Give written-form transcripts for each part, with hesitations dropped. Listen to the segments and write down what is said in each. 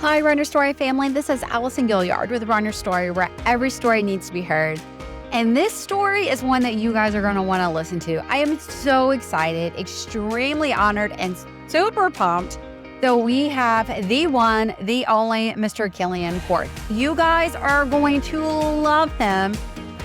Hi, Runner Story family. This is Allison Gilliard with Runner Story, where every story needs to be heard. And this story is one that you guys are going to want to listen to. I am so excited, extremely honored, and super pumped that we have the one, the only Mr. Killian Korth. You guys are going to love him.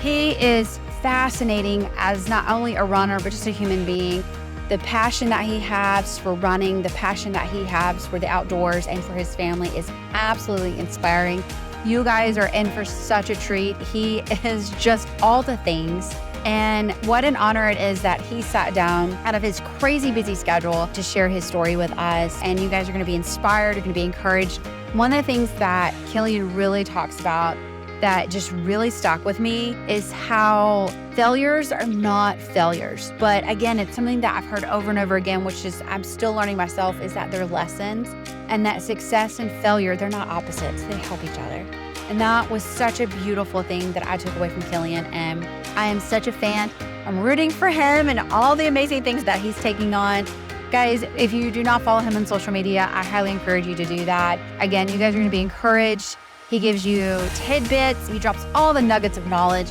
He is fascinating as not only a runner, but just a human being. The passion that he has for running, the passion that he has for the outdoors and for his family is absolutely inspiring. You guys are in for such a treat. He is just all the things. And what an honor it is that he sat down out of his crazy busy schedule to share his story with us. And you guys are going to be inspired, you're going to be encouraged. One of the things that Kilian really talks about that just really stuck with me is how failures are not failures. But again, it's something that I've heard over and over again, which is I'm still learning myself, is that they're lessons, and that success and failure, they're not opposites, they help each other. And that was such a beautiful thing that I took away from Kilian, and I am such a fan. I'm rooting for him and all the amazing things that he's taking on. Guys, if you do not follow him on social media, I highly encourage you to do that. Again, you guys are going to be encouraged. He gives you tidbits. He drops all the nuggets of knowledge.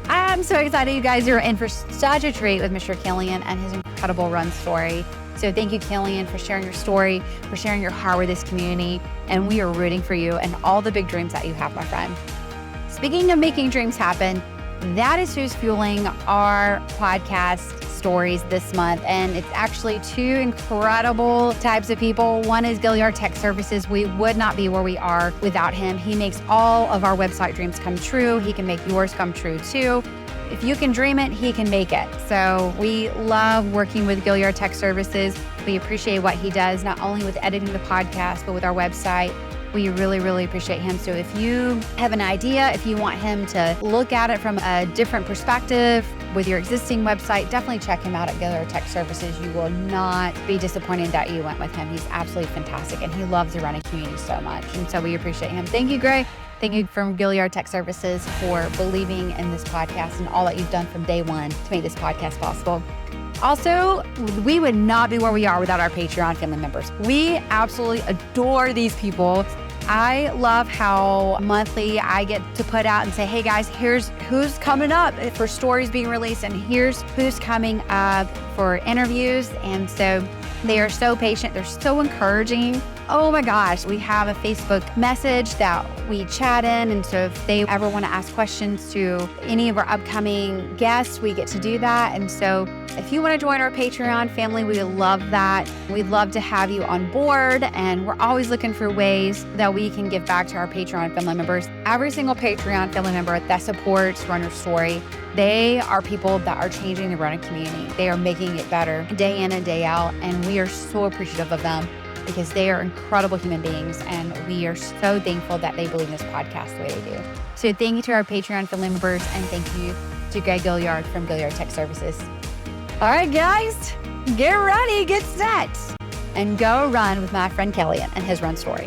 I'm so excited you guys are in for such a treat with Mr. Kilian and his incredible run story. So thank you, Kilian, for sharing your story, for sharing your heart with this community. And we are rooting for you and all the big dreams that you have, my friend. Speaking of making dreams happen, that is who's fueling our podcast stories this month. And it's actually two incredible types of people. One is Gilliard Tech Services. We would not be where we are without him. He makes all of our website dreams come true. He can make yours come true too. If you can dream it, he can make it. So we love working with Gilliard Tech Services. We appreciate what he does, not only with editing the podcast, but with our website. We really, really appreciate him. So if you have an idea, if you want him to look at it from a different perspective with your existing website, definitely check him out at Gilliard Tech Services. You will not be disappointed that you went with him. He's absolutely fantastic, and he loves the running community so much. And so we appreciate him. Thank you, Gray. Thank you from Gilliard Tech Services for believing in this podcast and all that you've done from day one to make this podcast possible. Also, we would not be where we are without our Patreon family members. We absolutely adore these people. I love how monthly I get to put out and say, hey guys, here's who's coming up for stories being released, and here's who's coming up for interviews. And so they are so patient. They're so encouraging. Oh my gosh, we have a Facebook message that we chat in. And so if they ever want to ask questions to any of our upcoming guests, we get to do that. And so if you want to join our Patreon family, we would love that. We'd love to have you on board. And we're always looking for ways that we can give back to our Patreon family members. Every single Patreon family member that supports Runner Story, they are people that are changing the running community. They are making it better day in and day out. And we are so appreciative of them, because they are incredible human beings, and we are so thankful that they believe in this podcast the way they do. So thank you to our Patreon family members, and thank you to Greg Gilliard from Gilliard Tech Services. All right, guys, get ready, get set, and go run with my friend Kilian and his run story.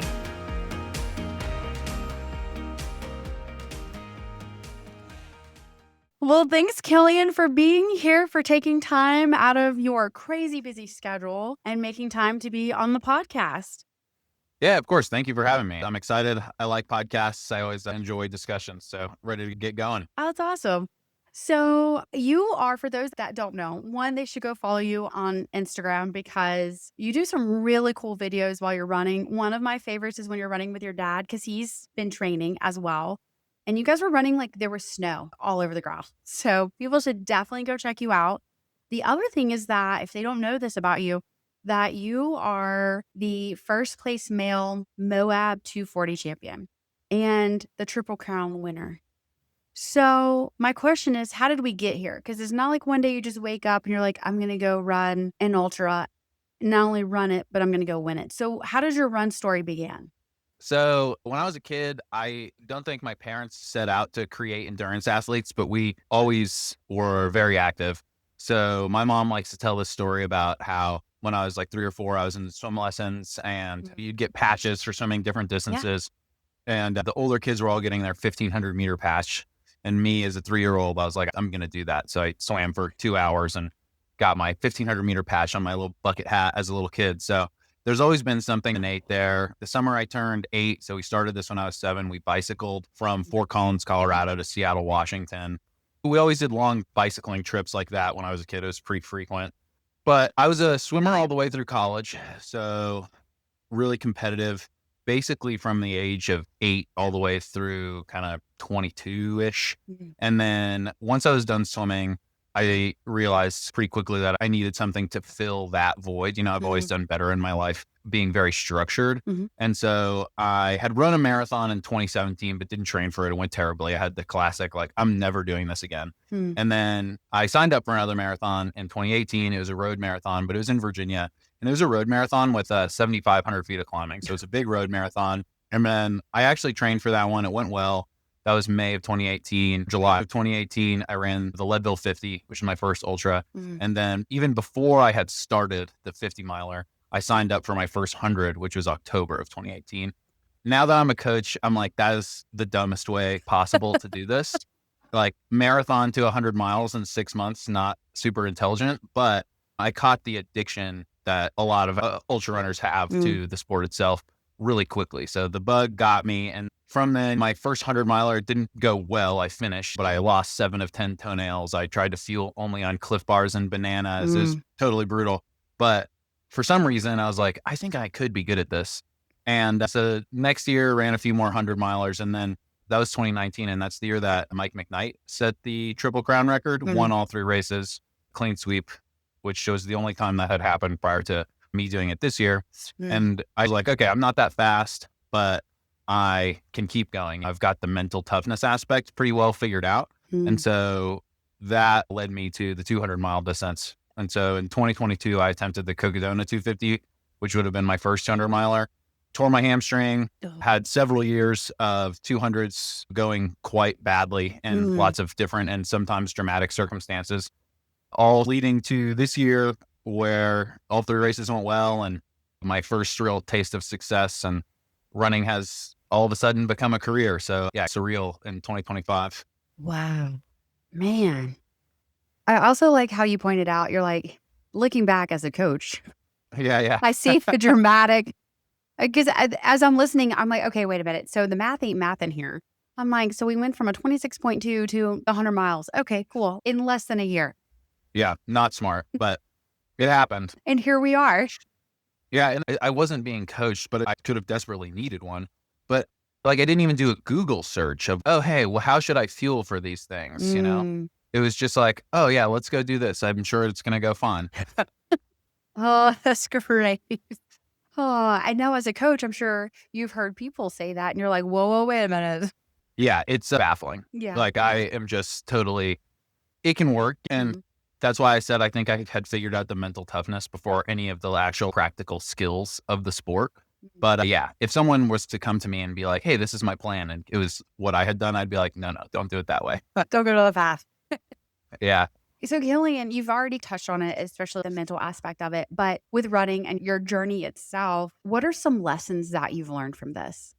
Well, thanks, Kilian, for being here, for taking time out of your crazy busy schedule and making time to be on the podcast. Yeah, of course. Thank you for having me. I'm excited. I like podcasts. I always enjoy discussions. So ready to get going. Oh, that's awesome. So you are, for those that don't know, one, they should go follow you on Instagram because you do some really cool videos while you're running. One of my favorites is when you're running with your dad, because he's been training as well. And you guys were running like there was snow all over the ground. So people should definitely go check you out. The other thing is that if they don't know this about you, that you are the first place male Moab 240 champion and the Triple Crown winner. So my question is, how did we get here? Because it's not like one day you just wake up and you're like, I'm going to go run an ultra, and not only run it, but I'm going to go win it. So how does your run story begin? So when I was a kid, I don't think my parents set out to create endurance athletes, but we always were very active. So my mom likes to tell this story about how when I was like 3 or 4, I was in swim lessons, and you'd get patches for swimming different distances. Yeah. And the older kids were all getting their 1,500 meter patch. And me as a 3-year-old, I was like, I'm going to do that. So I swam for 2 hours and got my 1,500 meter patch on my little bucket hat as a little kid. So there's always been something innate there. The summer I turned 8, so we started this when I was 7. We bicycled from Fort Collins, Colorado to Seattle, Washington. We always did long bicycling trips like that when I was a kid. It was pretty frequent. But I was a swimmer all the way through college, so really competitive, basically from the age of 8 all the way through kind of 22-ish. And then once I was done swimming, I realized pretty quickly that I needed something to fill that void. I've always done better in my life being very structured. And so I had run a marathon in 2017, but didn't train for it. It went terribly. I had the classic, like, I'm never doing this again. And then I signed up for another marathon in 2018. It was a road marathon, but it was in Virginia. And it was a road marathon with 7,500 feet of climbing. So it's a big road marathon. And then I actually trained for that one. It went well. That was May of 2018. July of 2018, I ran the Leadville 50, which is my first ultra. And then even before I had started the 50 miler, I signed up for my first 100, which was October of 2018. Now that I'm a coach, I'm like, that is the dumbest way possible to do this. Like, marathon to 100 miles in 6 months, not super intelligent, but I caught the addiction that a lot of ultra runners have to the sport itself really quickly. So the bug got me. And from then, my first 100 miler didn't go well. I finished, but I lost 7 of 10 toenails. I tried to fuel only on Cliff Bars and bananas. It was totally brutal. But for some reason, I was like, I think I could be good at this. And so next year, ran a few more 100 milers. And then that was 2019. And that's the year that Mike McKnight set the Triple Crown record, won all 3 races, clean sweep, which was the only time that had happened prior to me doing it this year. And I was like, okay, I'm not that fast, but I can keep going. I've got the mental toughness aspect pretty well figured out. And so that led me to the 200-mile distance. And so in 2022, I attempted the Coca Dona 250, which would have been my first 200-miler. Tore my hamstring, had several years of 200s going quite badly in lots of different and sometimes dramatic circumstances, all leading to this year where all 3 races went well and my first real taste of success, and running has all of a sudden become a career. So yeah, surreal in 2025. Wow, man. I also like how you pointed out, you're like, looking back as a coach, Yeah. I see the dramatic, because as I'm listening, I'm like, okay, wait a minute. So the math ain't math in here. I'm like, so we went from a 26.2 to 100 miles. Okay, cool. In less than a year. Yeah, not smart, but it happened. And here we are. Yeah, and I wasn't being coached, but I could have desperately needed one. But like, I didn't even do a Google search of, oh, hey, well, how should I fuel for these things? It was just like, oh yeah, let's go do this. I'm sure it's going to go fun. Oh, that's great. Oh, I know as a coach, I'm sure you've heard people say that and you're like, whoa, wait a minute. Yeah, it's baffling. Yeah. Like, I am just totally, it can work. And that's why I said I think I had figured out the mental toughness before any of the actual practical skills of the sport. But yeah, if someone was to come to me and be like, hey, this is my plan, and it was what I had done, I'd be like, no, don't do it that way. Don't go to the path. Yeah. So Kilian, you've already touched on it, especially the mental aspect of it. But with running and your journey itself, what are some lessons that you've learned from this?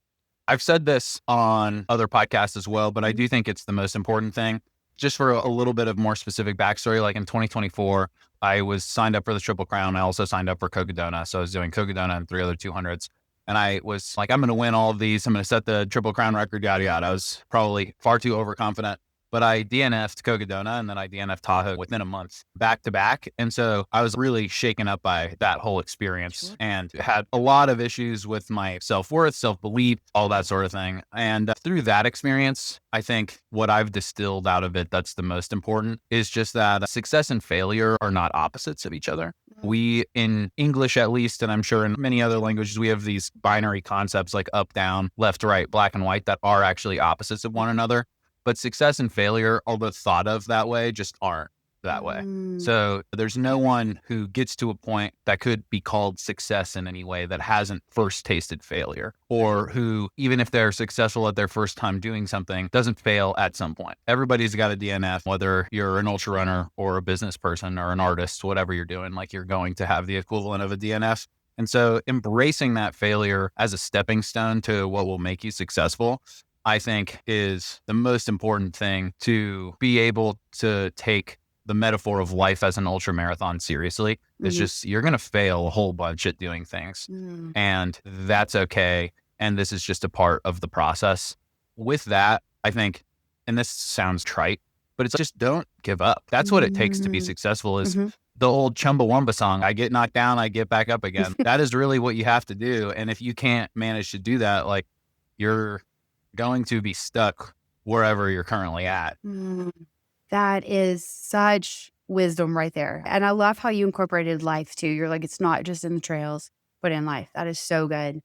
I've said this on other podcasts as well, but I do think it's the most important thing. Just for a little bit of more specific backstory, like in 2024, I was signed up for the Triple Crown. I also signed up for Coca Dona. So I was doing Coca Dona and 3 other 200s. And I was like, I'm going to win all of these. I'm going to set the Triple Crown record, yada, yada. I was probably far too overconfident. But I DNF'd Coca Dona and then I DNF'd Tahoe within a month, back to back. And so I was really shaken up by that whole experience and had a lot of issues with my self-worth, self-belief, all that sort of thing. And through that experience, I think what I've distilled out of it that's the most important is just that success and failure are not opposites of each other. We, in English at least, and I'm sure in many other languages, we have these binary concepts like up, down, left, right, black and white that are actually opposites of one another. But success and failure, although thought of that way, just aren't that way. So there's no one who gets to a point that could be called success in any way that hasn't first tasted failure, or who, even if they're successful at their first time doing something, doesn't fail at some point. Everybody's got a DNF, whether you're an ultra runner or a business person or an artist, whatever you're doing, like you're going to have the equivalent of a DNF. And so embracing that failure as a stepping stone to what will make you successful, I think, is the most important thing to be able to take the metaphor of life as an ultra marathon seriously. It's just, you're going to fail a whole bunch at doing things, and that's okay. And this is just a part of the process. With that, I think, and this sounds trite, but it's just don't give up. That's what it takes to be successful, is the old Chumbawamba song, I get knocked down, I get back up again. That is really what you have to do. And if you can't manage to do that, like, you're going to be stuck wherever you're currently at. That is such wisdom right there. And I love how you incorporated life too. You're like, it's not just in the trails, but in life. That is so good.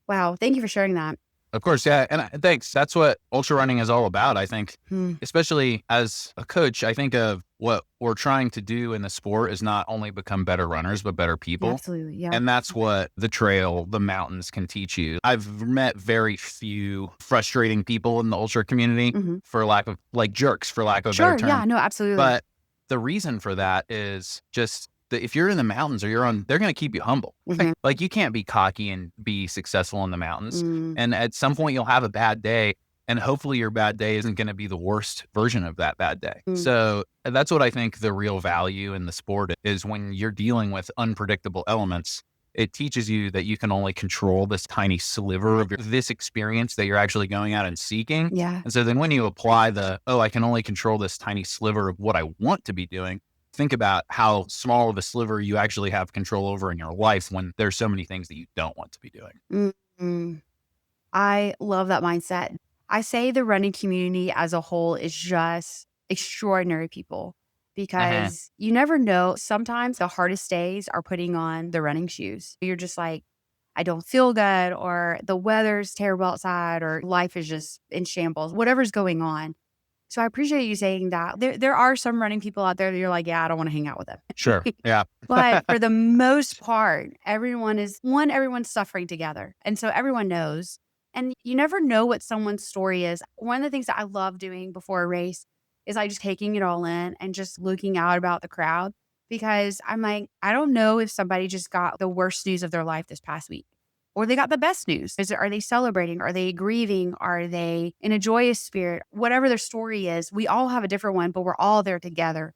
Wow. Thank you for sharing that. Of course, yeah. And thanks. That's what ultra running is all about, I think. Especially as a coach, I think of what we're trying to do in the sport is not only become better runners, but better people. Absolutely, yeah. And that's what the trail, the mountains can teach you. I've met very few frustrating people in the ultra community for lack of, like, jerks, for lack of a better term. Yeah, no, absolutely. But the reason for that is just that if you're in the mountains or they're going to keep you humble. Like, you can't be cocky and be successful in the mountains. And at some point you'll have a bad day, and hopefully your bad day isn't going to be the worst version of that bad day. So that's what I think the real value in the sport is. When you're dealing with unpredictable elements, it teaches you that you can only control this tiny sliver of this experience that you're actually going out and seeking. Yeah. And so then when you apply I can only control this tiny sliver of what I want to be doing, think about how small of a sliver you actually have control over in your life when there's so many things that you don't want to be doing. I love that mindset. I say the running community as a whole is just extraordinary people, because you never know. Sometimes the hardest days are putting on the running shoes. You're just like, I don't feel good, or the weather's terrible outside, or life is just in shambles, whatever's going on. So I appreciate you saying that. There are some running people out there that you're like, yeah, I don't want to hang out with them. Sure. Yeah. But for the most part, everyone's suffering together. And so everyone knows. And you never know what someone's story is. One of the things that I love doing before a race is I just taking it all in and just looking out about the crowd, because I'm like, I don't know if somebody just got the worst news of their life this past week, or they got the best news. Are they celebrating? Are they grieving? Are they in a joyous spirit? Whatever their story is, we all have a different one, but we're all there together,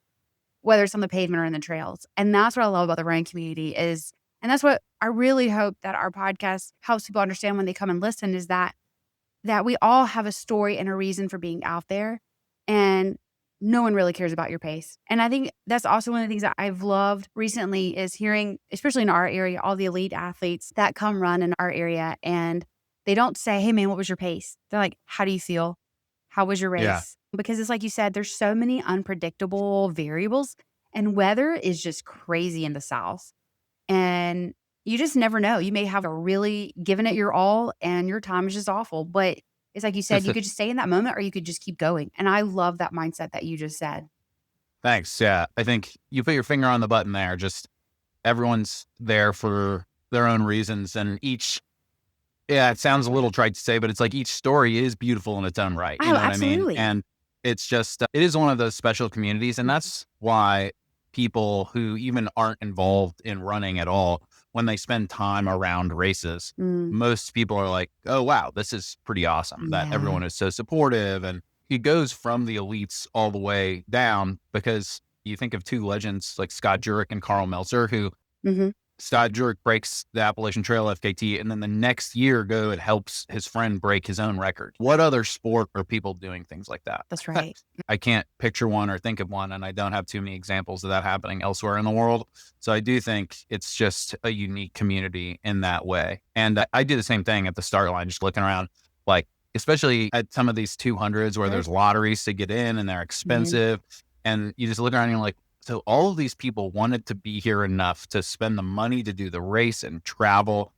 whether it's on the pavement or in the trails. And that's what I love about the running community and that's what I really hope that our podcast helps people understand when they come and listen, is that we all have a story and a reason for being out there, and no one really cares about your pace. And I think that's also one of the things that I've loved recently is hearing, especially in our area, all the elite athletes that come run in our area, and they don't say, hey man, what was your pace? They're like, how do you feel? How was your race? Yeah. Because it's like you said, there's so many unpredictable variables, and weather is just crazy in the South. And you just never know. You may have really given it your all and your time is just awful. But it's like you said, you could just stay in that moment, or you could just keep going. And I love that mindset that you just said. Thanks. Yeah. I think you put your finger on the button there. Just everyone's there for their own reasons. And it sounds a little trite to say, but it's like each story is beautiful in its own right. You know what I mean? And it's just, it is one of those special communities. And that's why people who even aren't involved in running at all, when they spend time around races, most people are like, oh, wow, this is pretty awesome that everyone is so supportive. And it goes from the elites all the way down, because you think of two legends like Scott Jurek and Carl Meltzer, who Scott Jurek breaks the Appalachian Trail FKT, and then the next year and helps his friend break his own record. What other sport are people doing things like that? That's right. I can't picture one or think of one, and I don't have too many examples of that happening elsewhere in the world. So I do think it's just a unique community in that way. And I do the same thing at the start line, just looking around, like, especially at some of these 200s where there's lotteries to get in and they're expensive. And you just look around and you're like, so all of these people wanted to be here enough to spend the money to do the race and travel.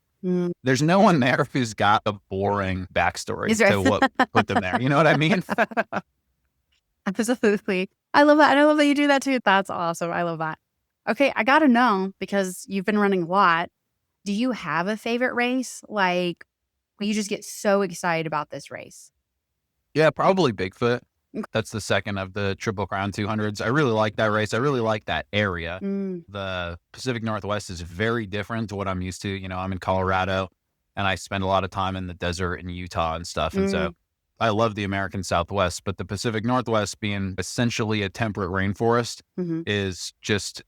There's no one there who's got a boring backstory to what put them there. You know what I mean? Absolutely. I love that. And I love that you do that too. That's awesome. I love that. Okay. I got to know, because you've been running a lot. Do you have a favorite race? Like, you just get so excited about this race? Yeah, probably Bigfoot. That's the second of the Triple Crown 200s. I really like that race. I really like that area. The Pacific Northwest is very different to what I'm used to. You know, I'm in Colorado, and I spend a lot of time in the desert in Utah and stuff. And so I love the American Southwest, but the Pacific Northwest being essentially a temperate rainforest is just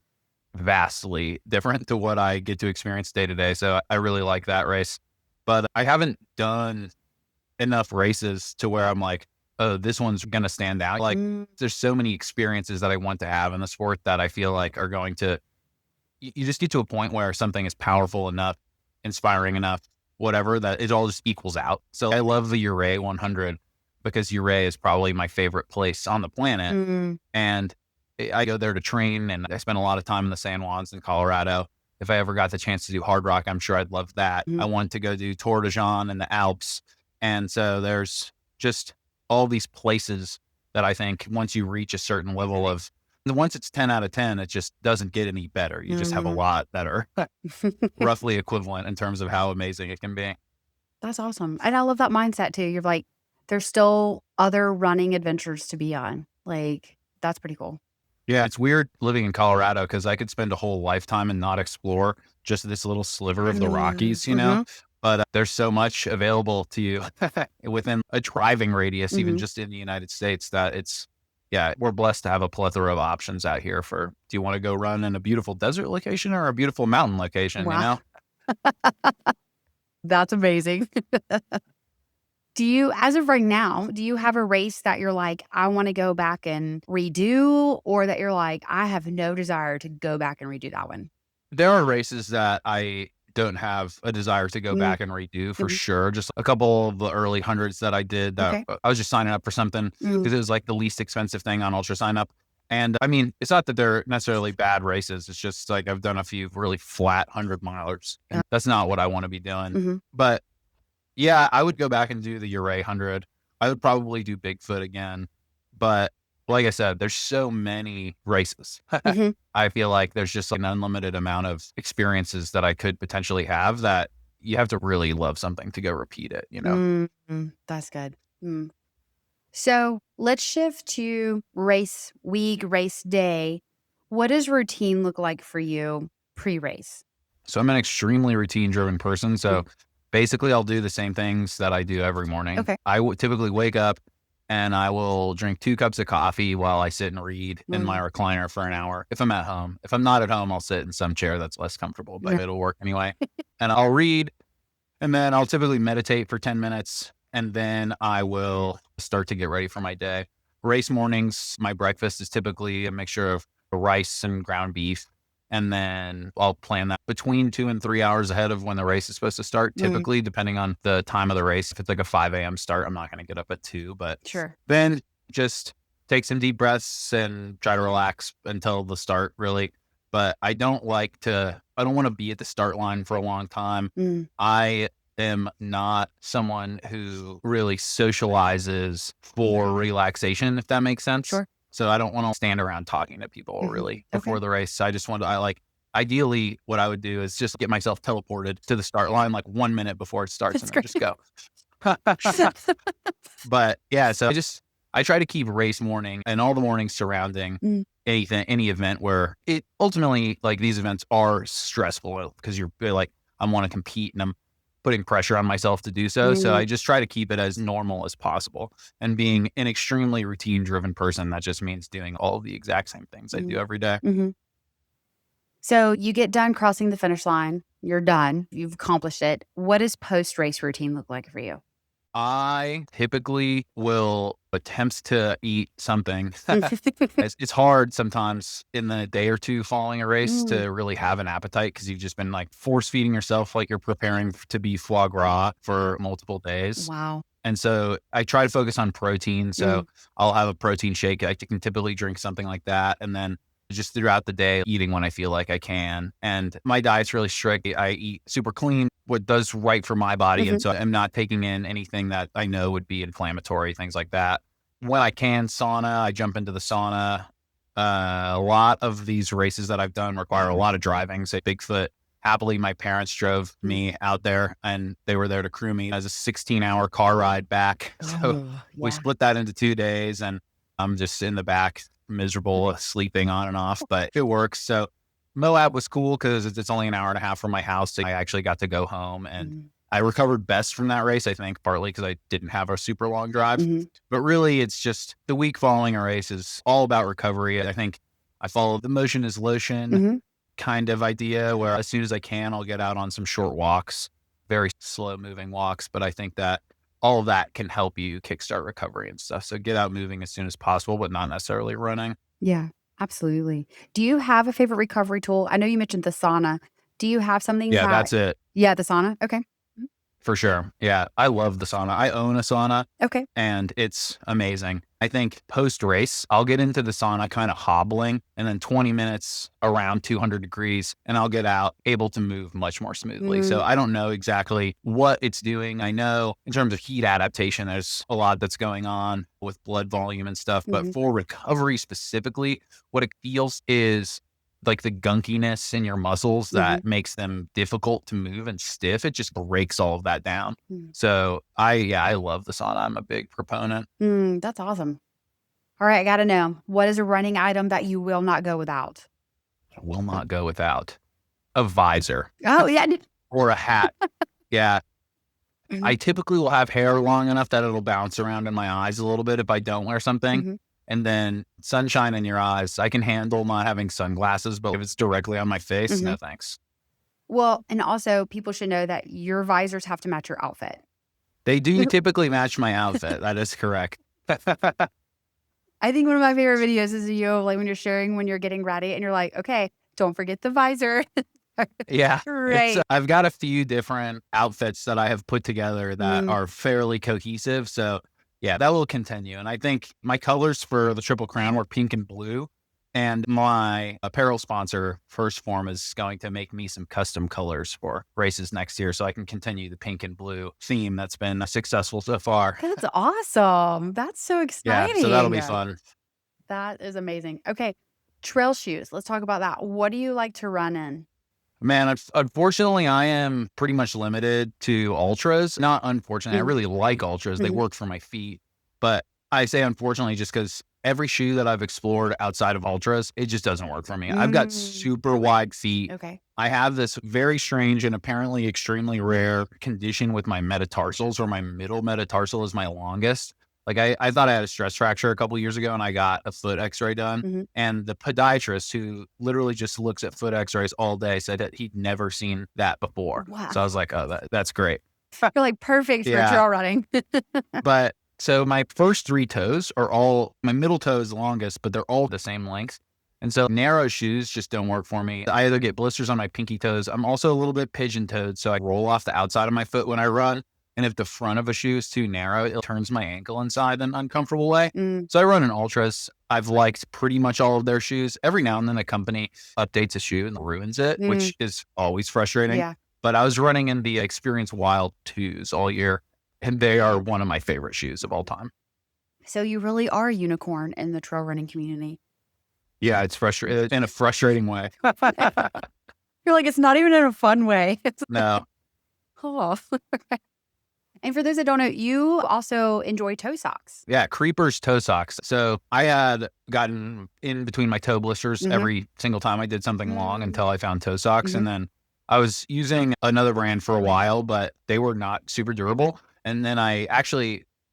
vastly different to what I get to experience day to day. So I really like that race, but I haven't done enough races to where I'm like, oh, this one's going to stand out. Like there's so many experiences that I want to have in the sport that I feel like are going to, you just get to a point where something is powerful enough, inspiring enough, whatever, that it all just equals out. So I love the Ouray 100 because Ouray is probably my favorite place on the planet. And I go there to train, and I spend a lot of time in the San Juans in Colorado. If I ever got the chance to do hard rock, I'm sure I'd love that. I want to go do Tour de Jean in the Alps. And so there's just all these places that I think once you reach a certain level of, once it's 10 out of 10, it just doesn't get any better. You just have a lot that are roughly equivalent in terms of how amazing it can be. That's awesome. And I love that mindset too. You're like, there's still other running adventures to be on. Like, that's pretty cool. Yeah, it's weird living in Colorado because I could spend a whole lifetime and not explore just this little sliver of the Rockies, you know? But there's so much available to you within a driving radius, even just in the United States, that it's, yeah, we're blessed to have a plethora of options out here for, do you want to go run in a beautiful desert location or a beautiful mountain location, you know? That's amazing. Do you, as of right now, do you have a race that you're like, I want to go back and redo, or that you're like, I have no desire to go back and redo that one? There are races that I don't have a desire to go back and redo for sure. Just a couple of the early hundreds that I did that I was just signing up for something because it was like the least expensive thing on Ultra Sign Up. And I mean, it's not that they're necessarily bad races. It's just like I've done a few really flat 100-milers. And that's not what I want to be doing. But yeah, I would go back and do the Ouray 100. I would probably do Bigfoot again. But like I said, there's so many races. I feel like there's just like an unlimited amount of experiences that I could potentially have that you have to really love something to go repeat it, you know? That's good. So let's shift to race week, race day. What does routine look like for you pre-race? So I'm an extremely routine-driven person. So basically, I'll do the same things that I do every morning. I would typically wake up and I will drink 2 cups of coffee while I sit and read in my recliner for an hour. If I'm at home, if I'm not at home, I'll sit in some chair that's less comfortable, but it'll work anyway. And I'll read, and then I'll typically meditate for 10 minutes. And then I will start to get ready for my day. Race mornings, my breakfast is typically a mixture of rice and ground beef. And then I'll plan that between 2 and 3 hours ahead of when the race is supposed to start, typically, depending on the time of the race. If it's like a 5 a.m. start, I'm not going to get up at 2, but then just take some deep breaths and try to relax until the start, really. But I don't want to be at the start line for a long time. I am not someone who really socializes for relaxation, if that makes sense. So I don't want to stand around talking to people really before the race. I just want to, ideally what I would do is just get myself teleported to the start line like 1 minute before it starts and then just go. But yeah, so I try to keep race morning and all the mornings surrounding any event where it ultimately, like, these events are stressful because you're like, I want to compete and I'm putting pressure on myself to do so. So I just try to keep it as normal as possible. And being an extremely routine driven person, that just means doing all of the exact same things I do every day. So you get done crossing the finish line. You're done. You've accomplished it. What does post-race routine look like for you? I typically will attempt to eat something. It's hard sometimes in the day or two following a race to really have an appetite because you've just been like force feeding yourself like you're preparing to be foie gras for multiple days. Wow. And so I try to focus on protein. So I'll have a protein shake. I can typically drink something like that. And then just throughout the day, eating when I feel like I can. And my diet's really strict. I eat super clean, what does right for my body. And so I'm not taking in anything that I know would be inflammatory, things like that. When I can, sauna, I jump into the sauna. A lot of these races that I've done require a lot of driving. Say Bigfoot, happily, my parents drove me out there and they were there to crew me as a 16-hour car ride back. So we split that into 2 days and I'm just in the back, miserable, sleeping on and off, but it works. So Moab was cool because it's only an hour and a half from my house. So I actually got to go home and I recovered best from that race, I think, partly because I didn't have a super long drive. But really, it's just the week following a race is all about recovery. I think I follow the motion is lotion kind of idea where as soon as I can, I'll get out on some short walks, very slow moving walks. But I think that all of that can help you kickstart recovery and stuff. So get out moving as soon as possible, but not necessarily running. Yeah, absolutely. Do you have a favorite recovery tool? I know you mentioned the sauna. Do you have something Yeah, that that's it. Yeah, the sauna? Okay. For sure. Yeah, I love the sauna. I own a sauna. Okay. And it's amazing. I think post race, I'll get into the sauna kind of hobbling and then 20 minutes around 200 degrees and I'll get out able to move much more smoothly. So I don't know exactly what it's doing. I know in terms of heat adaptation, there's a lot that's going on with blood volume and stuff. But for recovery specifically, what it feels is like the gunkiness in your muscles that makes them difficult to move and stiff. It just breaks all of that down. So I love the sauna. I'm a big proponent. That's awesome. All right, I got to know, what is a running item that you will not go without? I will not go without a visor. Oh, yeah. Or a hat. Yeah. I typically will have hair long enough that it'll bounce around in my eyes a little bit if I don't wear something. And then sunshine in your eyes. I can handle not having sunglasses, but if it's directly on my face, no thanks. Well, and also people should know that your visors have to match your outfit. They do typically match my outfit. That is correct. I think one of my favorite videos is you like when you're sharing when you're getting ready and you're like, okay, don't forget the visor. Yeah. Right. I've got a few different outfits that I have put together that are fairly cohesive. So yeah, that will continue. And I think my colors for the Triple Crown were pink and blue. And my apparel sponsor, First Form, is going to make me some custom colors for races next year so I can continue the pink and blue theme that's been successful so far. That's awesome. That's so exciting. Yeah, so that'll be fun. That is amazing. Okay, trail shoes. Let's talk about that. What do you like to run in? Man, unfortunately, I am pretty much limited to ultras. Not unfortunately, I really like ultras. They work for my feet. But I say unfortunately just because every shoe that I've explored outside of ultras, it just doesn't work for me. I've got super wide feet. Okay. I have this very strange and apparently extremely rare condition with my metatarsals, where my middle metatarsal is my longest. Like I thought I had a stress fracture a couple of years ago and I got a foot x-ray done. And the podiatrist who literally just looks at foot x-rays all day said that he'd never seen that before. Wow. So I was like, oh, that's great. You're like perfect for trail running. But so my first three toes are all, my middle toe is the longest, but they're all the same length. And so narrow shoes just don't work for me. I either get blisters on my pinky toes. I'm also a little bit pigeon-toed, so I roll off the outside of my foot when I run. And if the front of a shoe is too narrow, it turns my ankle inside in an uncomfortable way. So I run in ultras. I've liked pretty much all of their shoes. Every now and then a company updates a shoe and ruins it, which is always frustrating. Yeah. But I was running in the Experience Wild 2s all year, and they are one of my favorite shoes of all time. So you really are a unicorn in the trail running community. Yeah, it's frustrating in a frustrating way. You're like, it's not even in a fun way. No. Oh. And for those that don't know, you also enjoy toe socks. Yeah, Creepers toe socks. So I had gotten in between my toe blisters every single time I did something long until I found toe socks. And then I was using another brand for a while, but they were not super durable. And then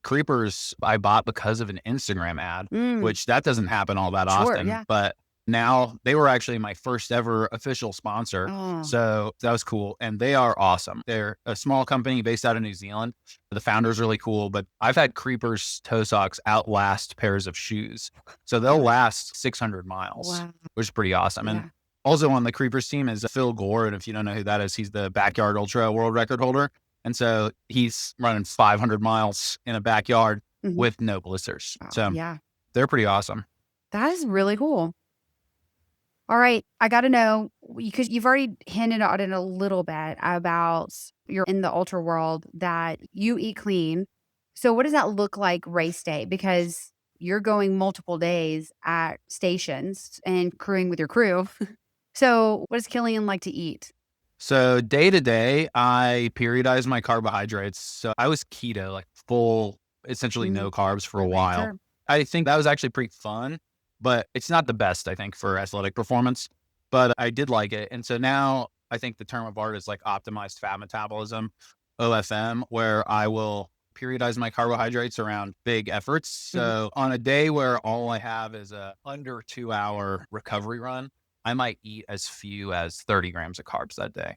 Creepers I bought because of an Instagram ad, which that doesn't happen all that often. Yeah. But now they were actually my first ever official sponsor. So that was cool. And they are awesome. They're a small company based out of New Zealand. The founder's really cool, but I've had Creepers toe socks outlast pairs of shoes. So they'll last 600 miles, which is pretty awesome. And also on the Creepers team is Phil Gore. And if you don't know who that is, he's the backyard ultra world record holder. And so he's running 500 miles in a backyard with no blisters. So they're pretty awesome. That is really cool. All right. I got to know, because you've already hinted at it a little bit about you're in the ultra world, that you eat clean. So what does that look like race day? Because you're going multiple days at stations and crewing with your crew. So what does Kilian like to eat? So day to day, I periodize my carbohydrates. So I was keto, like full, essentially no carbs for a while. Sure. I think that was actually pretty fun, but it's not the best, I think, for athletic performance, but I did like it. And so now I think the term of art is like optimized fat metabolism. OFM, where I will periodize my carbohydrates around big efforts. So on a day where all I have is a under 2 hour recovery run, I might eat as few as 30 grams of carbs that day.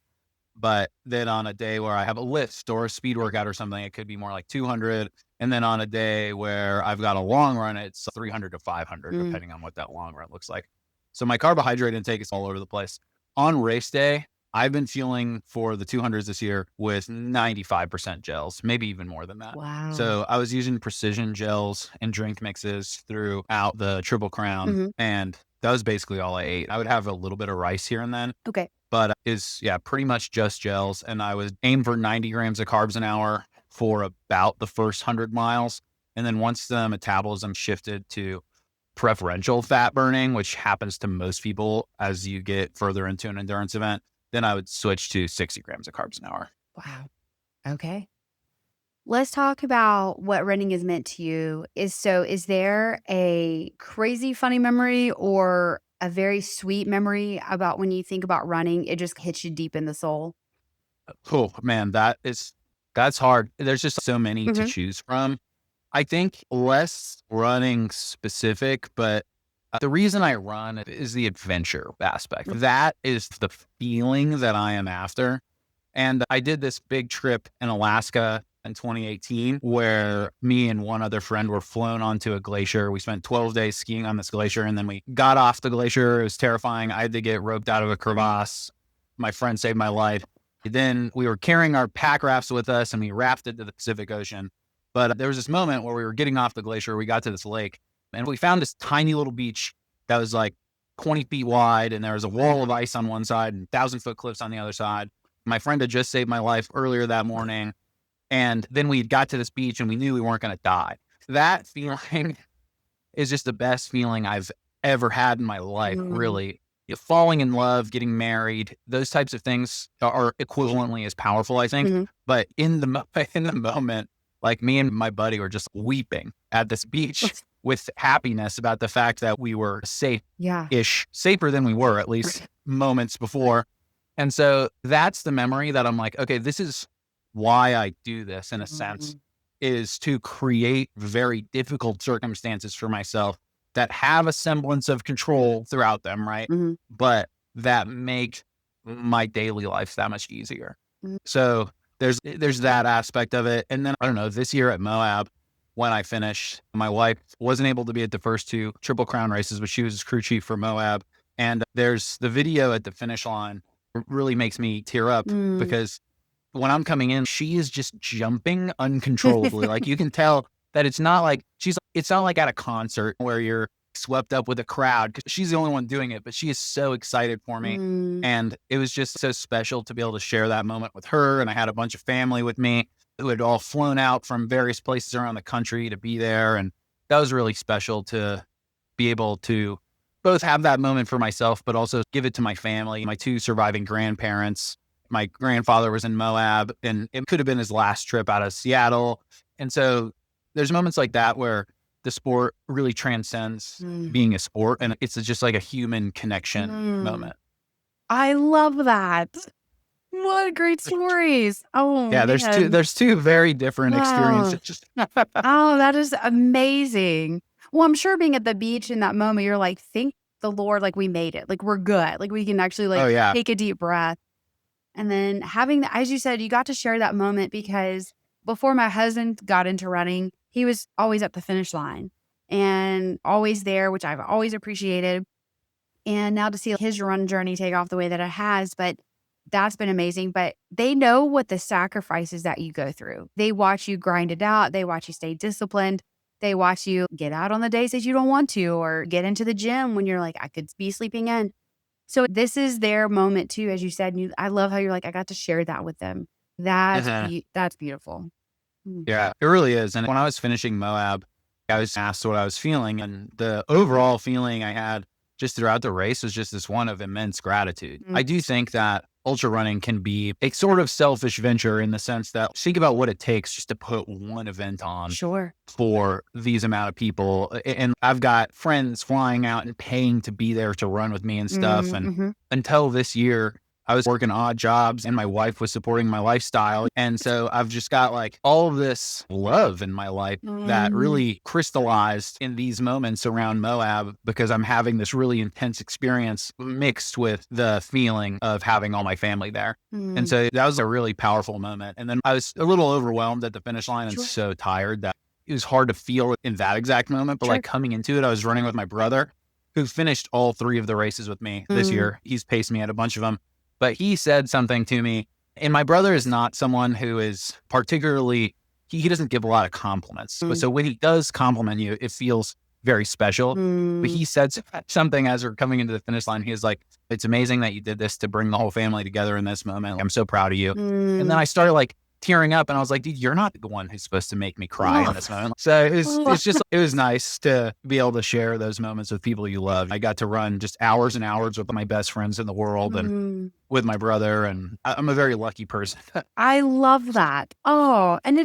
But then on a day where I have a lift or a speed workout or something, it could be more like 200. And then on a day where I've got a long run, it's 300 to 500, depending on what that long run looks like. So my carbohydrate intake is all over the place. On race day, I've been fueling for the 200s this year with 95% gels, maybe even more than that. Wow. So I was using precision gels and drink mixes throughout the Triple Crown, and that was basically all I ate. I would have a little bit of rice here and then. Okay. But pretty much just gels. And I was aim for 90 grams of carbs an hour for about the first 100 miles. And then once the metabolism shifted to preferential fat burning, which happens to most people as you get further into an endurance event, then I would switch to 60 grams of carbs an hour. Wow. Okay. Let's talk about what running has meant to you. Is there a crazy funny memory or a very sweet memory about when you think about running, it just hits you deep in the soul? Oh man, that's hard. There's just so many to choose from. I think less running specific, but the reason I run is the adventure aspect. That is the feeling that I am after. And I did this big trip in Alaska in 2018 where me and one other friend were flown onto a glacier. We spent 12 days skiing on this glacier, and then we got off the glacier. It was terrifying. I had to get roped out of a crevasse. My friend saved my life. Then we were carrying our pack rafts with us, and we rafted to the Pacific Ocean. But there was this moment where we were getting off the glacier. We got to this lake, and we found this tiny little beach that was like 20 feet wide, and there was a wall of ice on one side and 1,000-foot cliffs on the other side. My friend had just saved my life earlier that morning. And then we got to this beach and we knew we weren't going to die. That feeling is just the best feeling I've ever had in my life, really. Falling in love, getting married, those types of things are equivalently as powerful, I think. But in the moment, like me and my buddy were just weeping at this beach with happiness about the fact that we were safe-ish, safer than we were at least moments before. And so that's the memory that I'm like, okay, this is why I do this in a sense, is to create very difficult circumstances for myself that have a semblance of control throughout them, right? But that make my daily life that much easier. So there's that aspect of it. And then, I don't know, this year at Moab, when I finished, my wife wasn't able to be at the first two Triple Crown races, but she was crew chief for Moab. And there's the video at the finish line really makes me tear up because when I'm coming in, she is just jumping uncontrollably. Like you can tell that it's not like at a concert where you're swept up with a crowd, because she's the only one doing it, but she is so excited for me. And it was just so special to be able to share that moment with her. And I had a bunch of family with me who had all flown out from various places around the country to be there. And that was really special to be able to both have that moment for myself, but also give it to my family, my two surviving grandparents. My grandfather was in Moab, and it could have been his last trip out of Seattle. And so there's moments like that where the sport really transcends being a sport, and it's just like a human connection moment. I love that. What great stories. Oh, yeah, man. there's two very different experiences. Oh, that is amazing. Well, I'm sure being at the beach in that moment, you're like, thank the Lord, like we made it. Like we're good. Like we can actually take a deep breath. And then having that, as you said, you got to share that moment because before my husband got into running, he was always at the finish line and always there, which I've always appreciated. And now to see his run journey take off the way that it has, but that's been amazing. But they know what the sacrifices that you go through. They watch you grind it out. They watch you stay disciplined. They watch you get out on the days that you don't want to, or get into the gym when you're like, I could be sleeping in. So this is their moment too, as you said. And I love how you're like, I got to share that with them. That's beautiful. Yeah, it really is. And when I was finishing Moab, I was asked what I was feeling, and the overall feeling I had just throughout the race was just this one of immense gratitude. I do think that ultra running can be a sort of selfish venture in the sense that think about what it takes just to put one event on for these amount of people. And I've got friends flying out and paying to be there to run with me and stuff. And until this year, I was working odd jobs and my wife was supporting my lifestyle. And so I've just got like all of this love in my life that really crystallized in these moments around Moab because I'm having this really intense experience mixed with the feeling of having all my family there. And so that was a really powerful moment. And then I was a little overwhelmed at the finish line and so tired that it was hard to feel in that exact moment. But like coming into it, I was running with my brother who finished all 3 of the races with me this year. He's paced me at a bunch of them. But he said something to me. And my brother is not someone who is particularly, he doesn't give a lot of compliments. But so when he does compliment you, it feels very special. But he said something as we're coming into the finish line. He was like, it's amazing that you did this to bring the whole family together in this moment. I'm so proud of you. And then I started like tearing up and I was like, dude, you're not the one who's supposed to make me cry in this moment. So it was nice to be able to share those moments with people you love. I got to run just hours and hours with my best friends in the world and with my brother. And I'm a very lucky person. I love that. Oh, and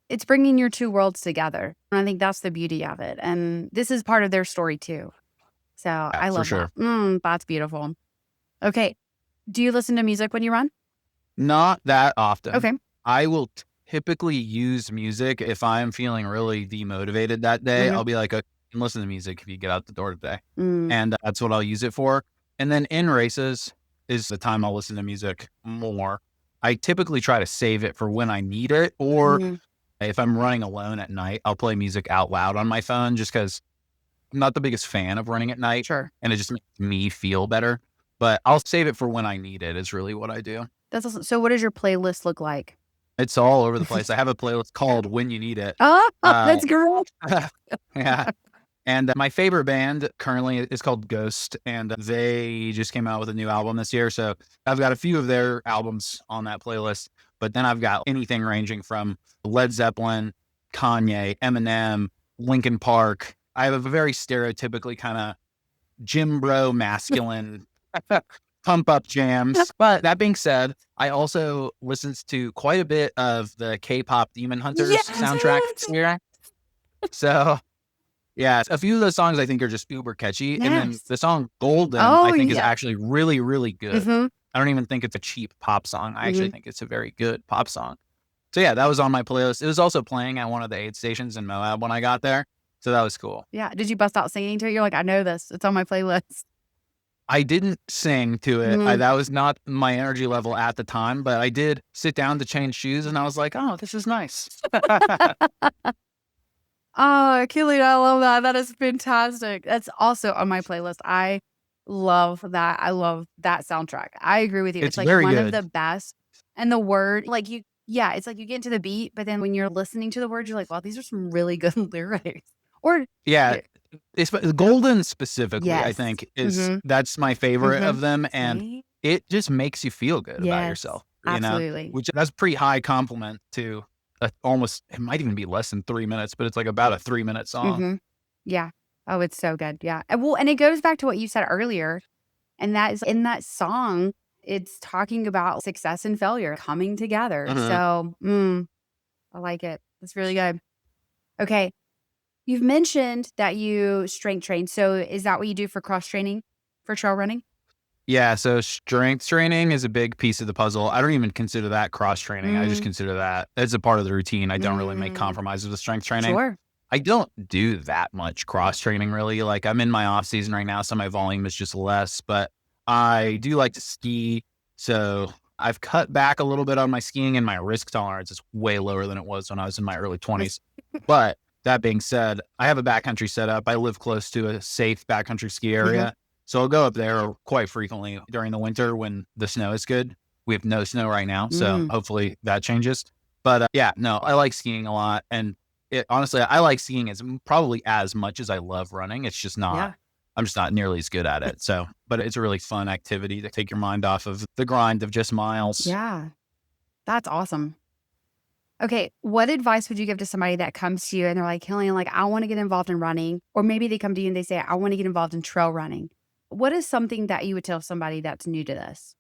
it's bringing your 2 worlds together. And I think that's the beauty of it. And this is part of their story too. So I love that. That's beautiful. Okay. Do you listen to music when you run? Not that often. Okay. I will typically use music if I'm feeling really demotivated that day. I'll be like, okay, you can listen to music if you get out the door today. And that's what I'll use it for. And then in races is the time I'll listen to music more. I typically try to save it for when I need it. Or if I'm running alone at night, I'll play music out loud on my phone just because I'm not the biggest fan of running at night. Sure. And it just makes me feel better. But I'll save it for when I need it is really what I do. That's awesome. So what does your playlist look like? It's all over the place. I have a playlist called When You Need It. That's great. Yeah. And my favorite band currently is called Ghost. And they just came out with a new album this year. So I've got a few of their albums on that playlist. But then I've got anything ranging from Led Zeppelin, Kanye, Eminem, Linkin Park. I have a very stereotypically kind of gym bro masculine pump up jams. But that being said, I also listens to quite a bit of the K-pop Demon Hunters soundtrack here. So yeah, a few of those songs I think are just uber catchy. And then the song Golden I think is actually really, really good. I don't even think it's a cheap pop song. I actually think it's a very good pop song. So yeah, that was on my playlist. It was also playing at one of the aid stations in Moab when I got there. So that was cool. Yeah. Did you bust out singing to it? You're like, I know this. It's on my playlist. I didn't sing to it. that was not my energy level at the time, but I did sit down to change shoes and I was like, oh, this is nice. Oh, Kilian, I love that. That is fantastic. That's also on my playlist. I love that. I love that soundtrack. I agree with you. It's like one of the best. And the word, like it's like you get into the beat, but then when you're listening to the words, you're like, wow, these are some really good lyrics. Or it's Golden specifically, I think that's my favorite of them. And it just makes you feel good about yourself. You absolutely. know? Which that's a pretty high compliment to almost, it might even be less than 3 minutes, but it's like about a 3-minute song. Yeah. Oh, it's so good. Yeah. And it goes back to what you said earlier. And that is in that song, it's talking about success and failure coming together. So I like it. It's really good. Okay. You've mentioned that you strength train. So is that what you do for cross training for trail running? Yeah. So strength training is a big piece of the puzzle. I don't even consider that cross training. I just consider that as a part of the routine. I don't really make compromises with strength training. Sure. I don't do that much cross training really. Like I'm in my off season right now, so my volume is just less, but I do like to ski. So I've cut back a little bit on my skiing and my risk tolerance is way lower than it was when I was in my early 20s. But that being said, I have a backcountry setup. I live close to a safe backcountry ski area. So I'll go up there quite frequently during the winter when the snow is good. We have no snow right now, so hopefully that changes. But I like skiing a lot. And honestly, I like skiing probably as much as I love running. It's just not, I'm just not nearly as good at it. So, but it's a really fun activity to take your mind off of the grind of just miles. Yeah, that's awesome. Okay, what advice would you give to somebody that comes to you and they're like, Kilian, like I want to get involved in running, or maybe they come to you and they say, I want to get involved in trail running. What is something that you would tell somebody that's new to this?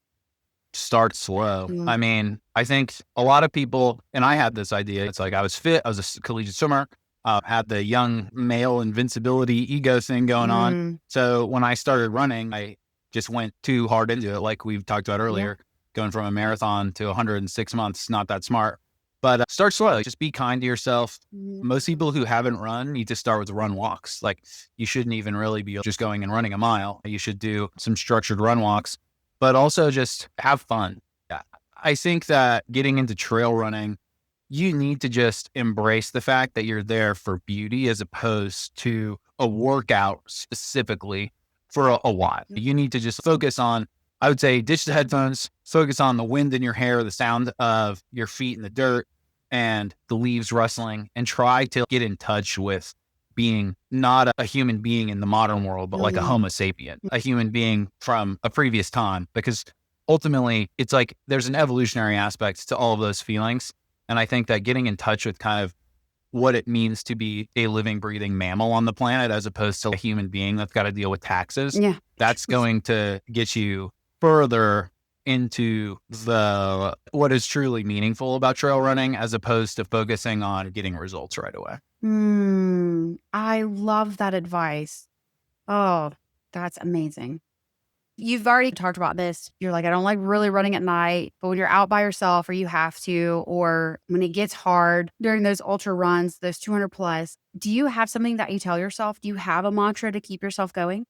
Start slow. I mean, I think a lot of people, and I had this idea, it's like I was fit, I was a collegiate swimmer, had the young male invincibility ego thing going on. So when I started running, I just went too hard into it, like we've talked about earlier. going from a marathon to 100 in 6 months, not that smart. But start slowly. Just be kind to yourself. Most people who haven't run need to start with run walks. Like, you shouldn't even really be just going and running a mile. You should do some structured run walks, but also just have fun. I think that getting into trail running, you need to just embrace the fact that you're there for beauty as opposed to a workout specifically for a while. You need to just focus on, I would say, ditch the headphones, focus on the wind in your hair, the sound of your feet in the dirt and the leaves rustling, and try to get in touch with being not a human being in the modern world, but like a Homo sapien, a human being from a previous time. Because ultimately, it's like there's an evolutionary aspect to all of those feelings. And I think that getting in touch with kind of what it means to be a living, breathing mammal on the planet, as opposed to a human being that's got to deal with taxes, that's going to get you further into what is truly meaningful about trail running, as opposed to focusing on getting results right away. I love that advice. Oh, that's amazing. You've already talked about this. You're like, I don't like really running at night, but when you're out by yourself or you have to, or when it gets hard during those ultra runs, those 200 plus, do you have something that you tell yourself? Do you have a mantra to keep yourself going?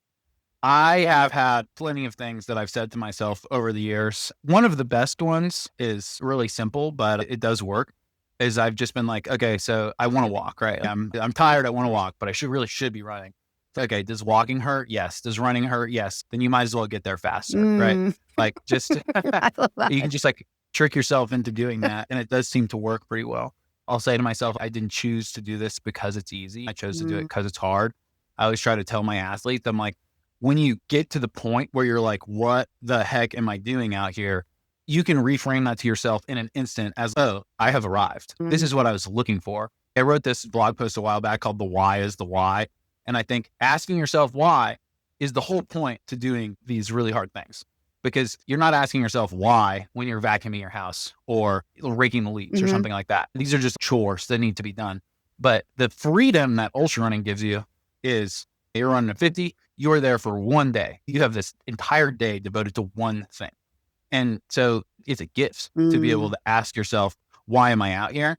I have had plenty of things that I've said to myself over the years. One of the best ones is really simple, but it does work. Is I've just been like, okay, so I want to walk, right? I'm tired. I want to walk, but I should be running. Okay, does walking hurt? Yes. Does running hurt? Yes. Then you might as well get there faster, right? Like, just I love that. you can just like trick yourself into doing that, and it does seem to work pretty well. I'll say to myself, I didn't choose to do this because it's easy. I chose to do it because it's hard. I always try to tell my athletes, I'm like, when you get to the point where you're like, what the heck am I doing out here? You can reframe that to yourself in an instant as, oh, I have arrived. This is what I was looking for. I wrote this blog post a while back called The Why is the Why. And I think asking yourself why is the whole point to doing these really hard things, because you're not asking yourself why when you're vacuuming your house or raking the leaves or something like that. These are just chores that need to be done. But the freedom that ultra running gives you is, you're running a 50, you're there for one day. You have this entire day devoted to one thing. And so it's a gift to be able to ask yourself, why am I out here?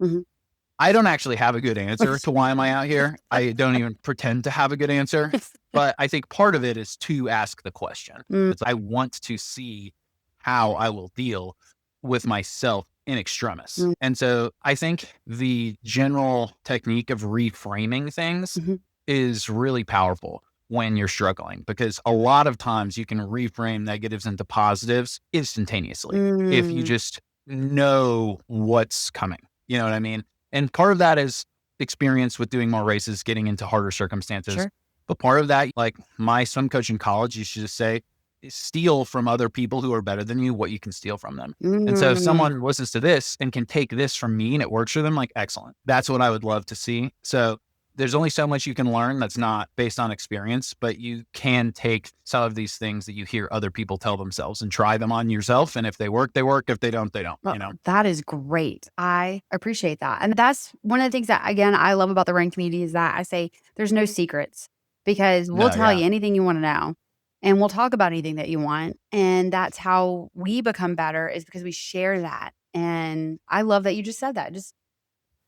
I don't actually have a good answer to why am I out here. I don't even pretend to have a good answer, but I think part of it is to ask the question. I want to see how I will deal with myself in extremis. And so I think the general technique of reframing things is really powerful when you're struggling, because a lot of times you can reframe negatives into positives instantaneously if you just know what's coming. You know what I mean? And part of that is experience with doing more races, getting into harder circumstances. But part of that, like my swim coach in college used to just say, steal from other people who are better than you what you can steal from them. And so if someone listens to this and can take this from me and it works for them, like, excellent. That's what I would love to see. So there's only so much you can learn that's not based on experience, but you can take some of these things that you hear other people tell themselves and try them on yourself. And if they work, they work. If they don't, they don't, Well, you know? that is great. I appreciate that. And that's one of the things that, again, I love about the running community is that I say there's no secrets, because we'll tell you anything you want to know, and we'll talk about anything that you want. And that's how we become better, is because we share that. And I love that you just said that. Just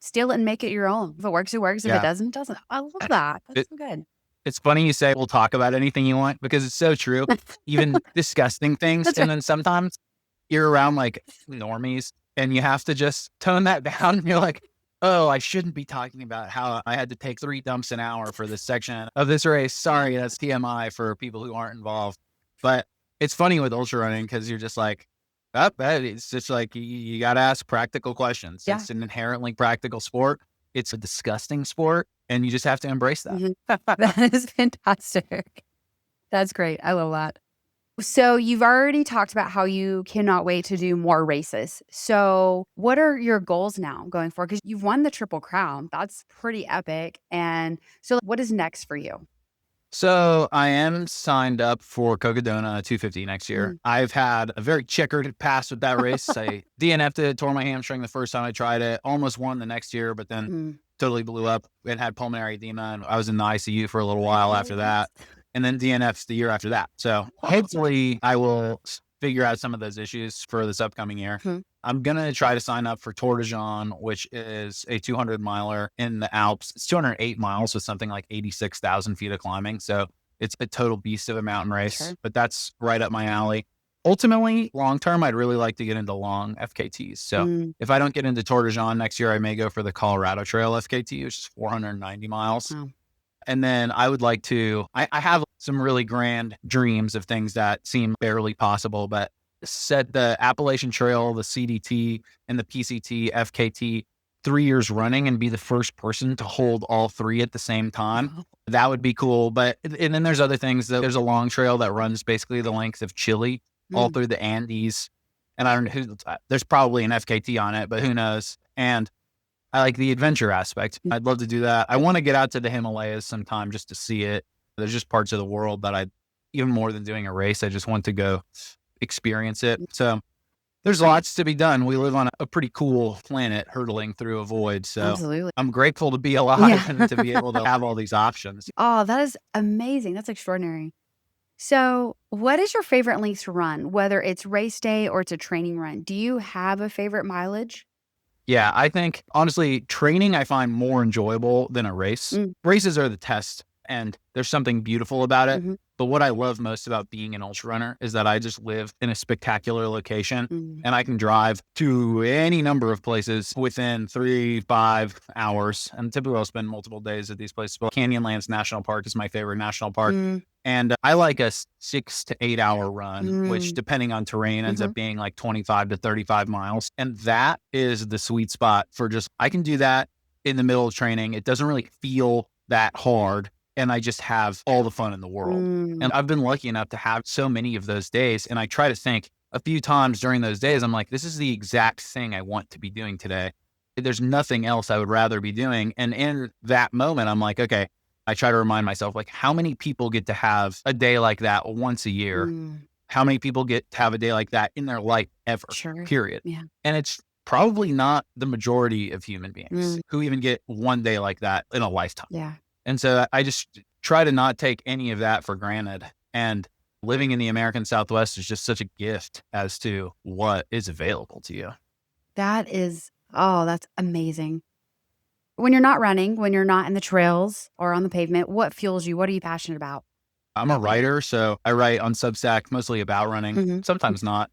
steal it and make it your own. If it works, it works. If it doesn't, it doesn't. I love that. That's so good. It's funny you say we'll talk about anything you want, because it's so true. Even disgusting things. That's And then sometimes you're around like normies and you have to just tone that down. You're like, oh, I shouldn't be talking about how I had to take 3 dumps an hour for this section of this race. Sorry, that's TMI for people who aren't involved. But it's funny with ultra running, because you're just like, it's just like, you got to ask practical questions. It's an inherently practical sport. It's a disgusting sport, and you just have to embrace that. That is fantastic. That's great. I love that. So you've already talked about how you cannot wait to do more races. So what are your goals now going forward? Because you've won the Triple Crown. That's pretty epic. And so what is next for you? So I am signed up for Coca Dona 250 next year. I've had a very checkered past with that race. I DNF'd it, tore my hamstring the first time I tried it, almost won the next year, but then totally blew up and had pulmonary edema. And I was in the ICU for a little while after that, and then DNF'd the year after that. So hopefully I will figure out some of those issues for this upcoming year. Hmm. I'm going to try to sign up for Tour de Jean, which is a 200 miler in the Alps. It's 208 miles with something like 86,000 feet of climbing. So it's a total beast of a mountain race, Sure. but that's right up my alley. Ultimately, long term, I'd really like to get into long FKTs. So if I don't get into Tour de Jean next year, I may go for the Colorado Trail FKT, which is 490 miles. Wow. And then I would like to, I have some really grand dreams of things that seem barely possible, but set the Appalachian Trail, the CDT, and the PCT, FKT 3 years running and be the first person to hold all three at the same time. That would be cool. But, and then there's other things. There's a long trail that runs basically the length of Chile all through the Andes. And I don't know who, there's probably an FKT on it, but who knows? And I like the adventure aspect. I'd love to do that. I want to get out to the Himalayas sometime just to see it. There's just parts of the world that even more than doing a race, I just want to go experience it. So there's lots to be done. We live on a pretty cool planet hurtling through a void. So Absolutely. I'm grateful to be alive and to be able to have all these options. Oh, that is amazing. That's extraordinary. So what is your favorite length to run, whether it's race day or it's a training run? Do you have a favorite mileage? Yeah, I think honestly, training I find more enjoyable than a race. Races are the test and there's something beautiful about it. But what I love most about being an ultra runner is that I just live in a spectacular location and I can drive to any number of places within 3-5 hours. And typically I'll spend multiple days at these places. But Canyonlands National Park is my favorite national park. And I like a 6 to 8 hour run, which depending on terrain ends up being like 25 to 35 miles. And that is the sweet spot for I can do that in the middle of training. It doesn't really feel that hard. And I just have all the fun in the world. And I've been lucky enough to have so many of those days. And I try to think a few times during those days, I'm like, this is the exact thing I want to be doing today. There's nothing else I would rather be doing. And in that moment, I'm like, okay, I try to remind myself, like, how many people get to have a day like that once a year? How many people get to have a day like that in their life ever, period? Yeah. And it's probably not the majority of human beings who even get one day like that in a lifetime. Yeah. And so I just try to not take any of that for granted. And living in the American Southwest is just such a gift as to what is available to you. That's amazing. When you're not running, when you're not in the trails or on the pavement, what fuels you? What are you passionate about? I'm a writer, so I write on Substack mostly about running, sometimes not.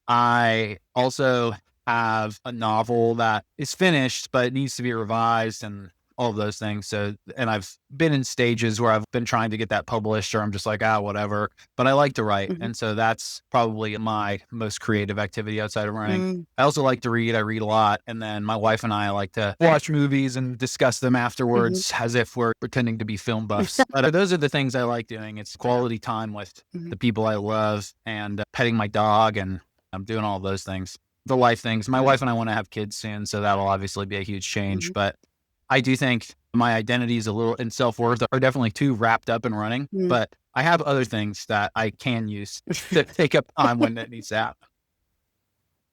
I also have a novel that is finished, but it needs to be revised and all of those things. So, and I've been in stages where I've been trying to get that published or I'm just like, whatever, but I like to write. And so that's probably my most creative activity outside of running. I also like to read. I read a lot. And then my wife and I like to watch movies and discuss them afterwards as if we're pretending to be film buffs. But those are the things I like doing. It's quality time with the people I love and petting my dog. And I'm doing all those things, the life things. My wife and I want to have kids soon. So that'll obviously be a huge change, but I do think my identities and self-worth are definitely too wrapped up in running, but I have other things that I can use to take up time when it needs to happen.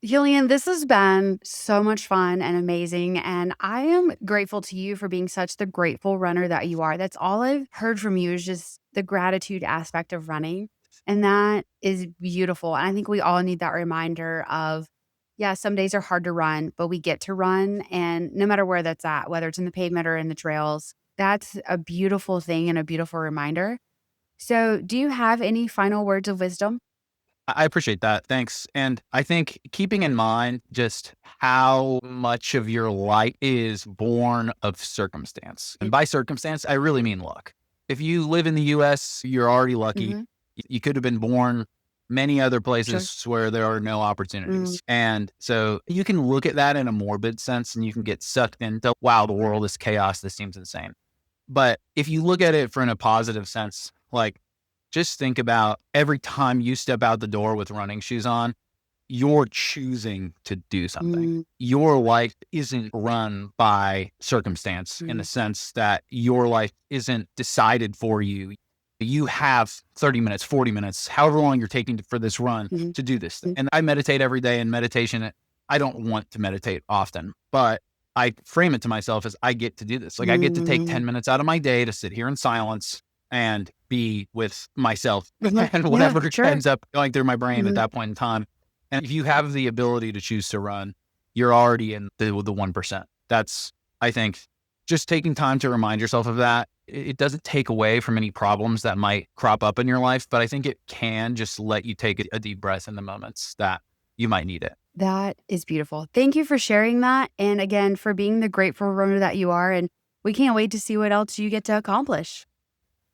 Kilian, this has been so much fun and amazing. And I am grateful to you for being such the grateful runner that you are. That's all I've heard from you is just the gratitude aspect of running. And that is beautiful. And I think we all need that reminder of, yeah, some days are hard to run, but we get to run. And no matter where that's at, whether it's in the pavement or in the trails, that's a beautiful thing and a beautiful reminder. So do you have any final words of wisdom? I appreciate that. Thanks. And I think keeping in mind just how much of your life is born of circumstance. And by circumstance, I really mean luck. If you live in the US, you're already lucky. You could have been born many other places where there are no opportunities. And so you can look at that in a morbid sense and you can get sucked into, wow, the world is chaos. This seems insane. But if you look at it in a positive sense, like just think about every time you step out the door with running shoes on, you're choosing to do something. Your life isn't run by circumstance in the sense that your life isn't decided for you. You have 30 minutes, 40 minutes, however long you're taking for this run to do this thing. And I meditate every day, and meditation, I don't want to meditate often, but I frame it to myself as I get to do this. Like I get to take 10 minutes out of my day to sit here in silence and be with myself Mhm. and Yeah, whatever sure. ends up going through my brain at Mhm. that point in time. And if you have the ability to choose to run, you're already in the 1%. That's, I think, just taking time to remind yourself of that. It doesn't take away from any problems that might crop up in your life, but I think it can just let you take a deep breath in the moments that you might need it. That is beautiful. Thank you for sharing that. And again, for being the grateful runner that you are. And we can't wait to see what else you get to accomplish.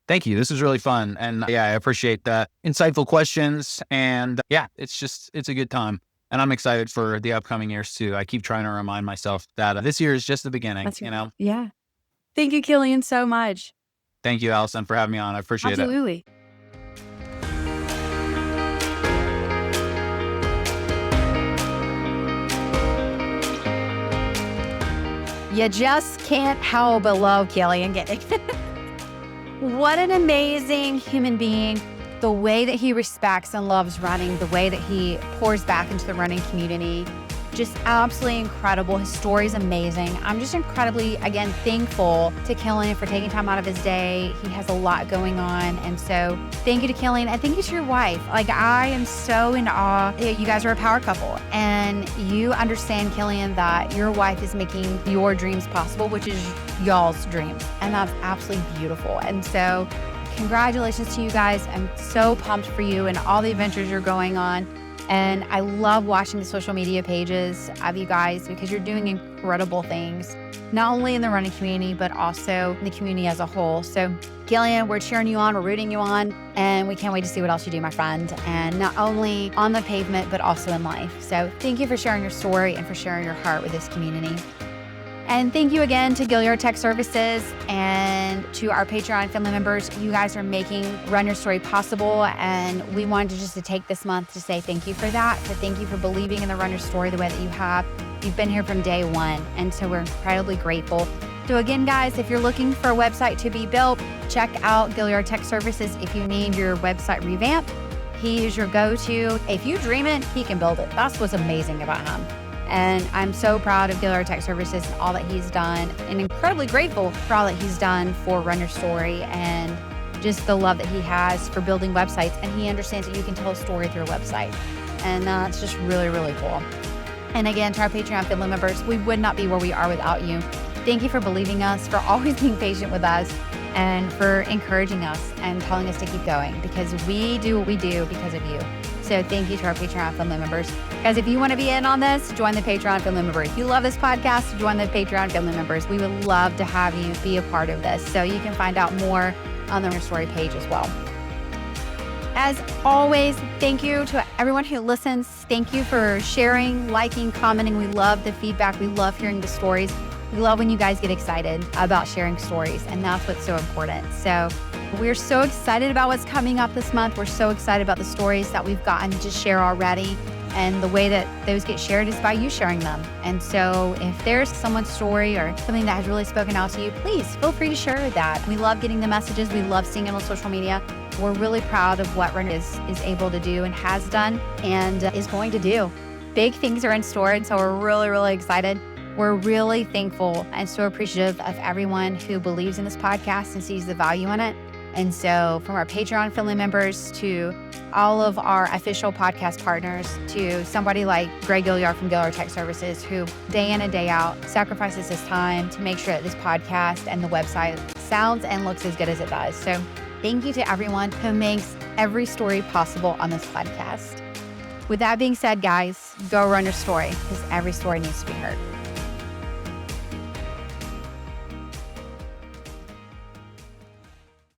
Thank you. This was really fun. And yeah, I appreciate the insightful questions. And yeah, it's a good time. And I'm excited for the upcoming years too. I keep trying to remind myself that this year is just the beginning, That's you right. know? Yeah. Thank you, Killian, so much. Thank you, Allison, for having me on. I appreciate it. Absolutely. You just can't help but love Killian. What an amazing human being. The way that he respects and loves running, the way that he pours back into the running community, just absolutely incredible. His story is amazing. I'm just incredibly, again, thankful to Killian for taking time out of his day. He has a lot going on. And so thank you to Killian, and thank you to your wife. Like, I am so in awe. You guys are a power couple, and you understand, Killian, that your wife is making your dreams possible, which is y'all's dreams. And that's absolutely beautiful. And so congratulations to you guys. I'm so pumped for you and all the adventures you're going on. And I love watching the social media pages of you guys because you're doing incredible things, not only in the running community, but also in the community as a whole. So Kilian, we're cheering you on, we're rooting you on, and we can't wait to see what else you do, my friend. And not only on the pavement, but also in life. So thank you for sharing your story and for sharing your heart with this community. And thank you again to Gilliard Tech Services and to our Patreon family members. You guys are making Run Your Story possible. And we wanted to take this month to say thank you for that. So thank you for believing in the Run Your Story the way that you have. You've been here from day one. And so we're incredibly grateful. So again, guys, if you're looking for a website to be built, check out Gilliard Tech Services if you need your website revamped. He is your go-to. If you dream it, he can build it. That's what's amazing about him. And I'm so proud of Gilliard Tech Services and all that he's done, and incredibly grateful for all that he's done for Run Your Story and just the love that he has for building websites. And he understands that you can tell a story through a website. And that's just really, really cool. And again, to our Patreon family members, we would not be where we are without you. Thank you for believing us, for always being patient with us, and for encouraging us and telling us to keep going, because we do what we do because of you. So thank you to our Patreon family members. Guys, if you want to be in on this, join the Patreon family member. If you love this podcast, join the Patreon family members. We would love to have you be a part of this. So you can find out more on the Run Your Story page as well. As always, thank you to everyone who listens. Thank you for sharing, liking, commenting. We love the feedback. We love hearing the stories. We love when you guys get excited about sharing stories, and that's what's so important. So we're so excited about what's coming up this month. We're so excited about the stories that we've gotten to share already. And the way that those get shared is by you sharing them. And so if there's someone's story or something that has really spoken out to you, please feel free to share that. We love getting the messages. We love seeing it on social media. We're really proud of what Run is able to do and has done and is going to do. Big things are in store, and so we're really, really excited. We're really thankful and so appreciative of everyone who believes in this podcast and sees the value in it. And so from our Patreon family members to all of our official podcast partners to somebody like Greg Gilliard from Gilliard Tech Services, who day in and day out sacrifices his time to make sure that this podcast and the website sounds and looks as good as it does. So thank you to everyone who makes every story possible on this podcast. With that being said, guys, go run your story, because every story needs to be heard.